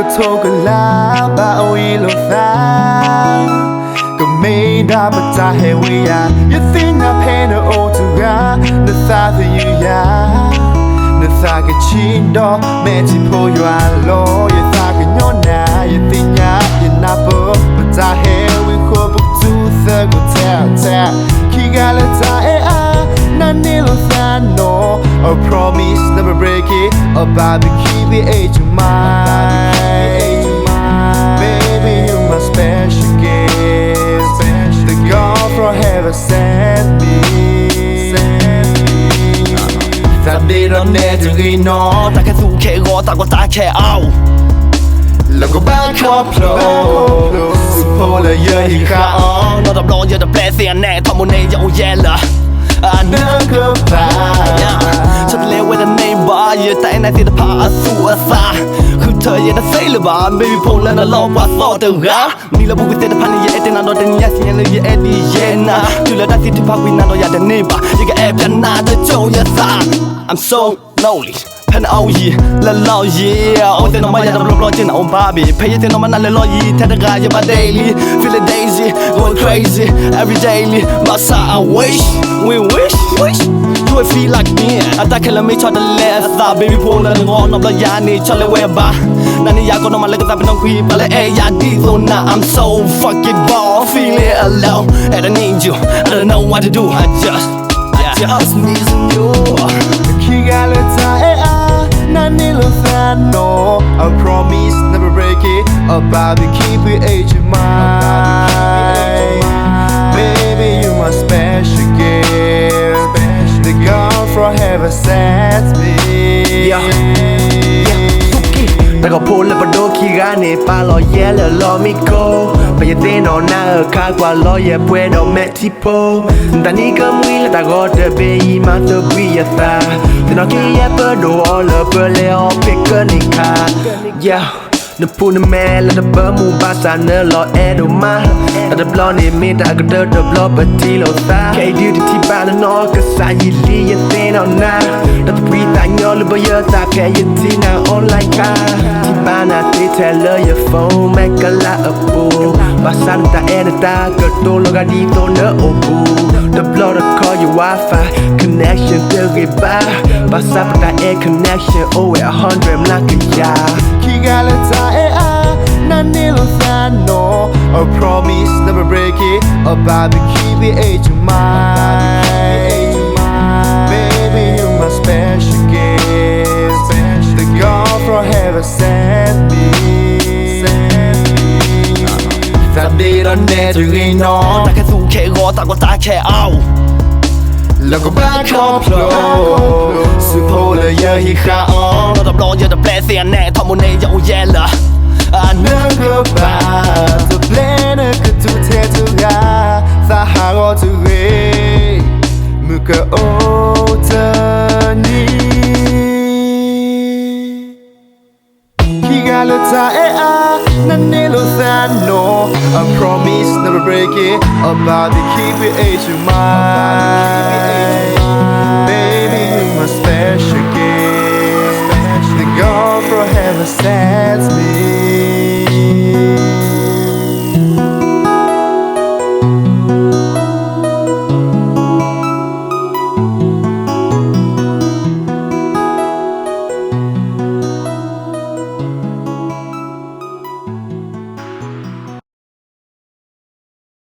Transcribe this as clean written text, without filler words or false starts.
ก็โทรก็ลาบ้าเอาอีโลซาก็ไม่ได้ปัจจัยให้วิยา You think I pay no old to God นึกซาที่อยู่ยานึกซาก็ชินดอแม่ที่พูดอยู่อาโลอย่าซาก็ย้อนหน้าอย่าติงยาอย่านับปัจจัยให้วิควบปุกจูเธอก็แท้ขี้กาละใจนั่นนี่โลซา no I promise never break it a barbecue with age of mine baby you my special gift the God from heaven sent me ถ้าได้รับแน่จะรีนอแต่แค่สู้แค่รอต่างกว่าตาแค่เอาแล้วก็บ้าครอบครัวสุดโพเลยเยอะอีกครั้งนอกจากรอเยอะแต่แปลเสียงแน่ทอมโมเนยยังแย่ละนึกก็ผ่านฉันเลวไว้แต่ในบาร์อย่าแต่ในสิทธิภาพสู้อาสาคือเธออย่าได้เซ่เลยบ้าไม่มีพงแล้วน่ะลองว่าสอดเธอรักนี่เราบุกไปเตะพันอย่าเอเตนานอเดนยาสิยันเลยอย่าเอดีเย็นนะจุดแล้วได้สิทธิภาพวินาโนอย่าได้ในบาร์อย่าแอบยันหน้าเธอโจยาสา I'm so lonelyพันเอายีและเล่ายีเอาแต่น้องมาอย่าทำรอๆเจนเอาบาร์บี้พยายามน้องมันนั่นเลยรอยีแท้แต่กายอย่ามา daily feel it daisy going crazy every daily มาซา I wish we wish do it feel like me อาตาแค่ละไม่ชอบแต่เละซา baby พวงแล้วงอนน้องแล้วยานี่ชอบเลยเว็บบานั่นนี่อยากก็น้องมันเลยก็ตามเป็นน้องคุยมาเลยอยากดีโซน่า I'm so fucking ball feeling alone and I need you I don't know what to do I just need you ขี้กาละใจนั่นนี่โลซา no I promise never break it a barbecue with age of mine baby you my special gift the God from heaven sent me แต่ก็พูดแล้วปะโดขี้กาเนี่ยปาลอยแย่แล้วรอไม่โกไปยัดเต้นเอาหน้าข้ากว่าลอยแย่ป่วยดอกแม่ที่โพแต่นี่ก็มีแล้วแต่ก็เดินไปยีมาเธอวิยาตาแต่น้องแค่แย่เปิดดูออลเปิดเลยออกเพกเกอร์นี่ค่ะ yeah นึกพูดแม่แล้วแต่เปิดมูบาสานเนอร์รอแอร์ดูมาแล้วแต่บล้อนี่มีแต่ก็เดินบล้อปัจจิโลซาแค่ยืดที่บ้านแล้วน้องก็สายยีลียัดเต้นเอาหน้าแล้วแต่พี่ตายย้อนหรือบ่เยอะตาแค่ยัดที่หน้าออนไลน์ค่ะที่บ้านน่ะที่แท้เลยอย่าโฟนแม่ก็ละปูบาสานตาแอร์ตาก็โตโลกาดีโตเนอโอปูThe blood I call you Wi-Fi connection เจอไงบ้าบาสานตาแอร์ connection over 100ลักกันยาขี้กาละใจนั่นนี่โลซา no I promise never break it a barbecue with age of mine baby you my special gift the God from heaven sent me ถ้าได้ตอนแน่จะรีนอแต่แค่สู้แค่รอต่างกว่าตาแค่เอาแล้วก็บ้าครอบครัวสุดโพเลยเยอะอีกครั้งนอกจากรอเยอะแต่แปลเสียงแน่ทอมโมเนยยังแย่ละนึกว่าจะเปลี่ยนก็ทุกเททุกอย่างสาหารอทุกเรื่องมือก็โอ้เธอนี่ขี้กาละใจนั่นนี่โลซา no I promise never break it a barbecue with age of mine baby you my special gift the God from heaven sent me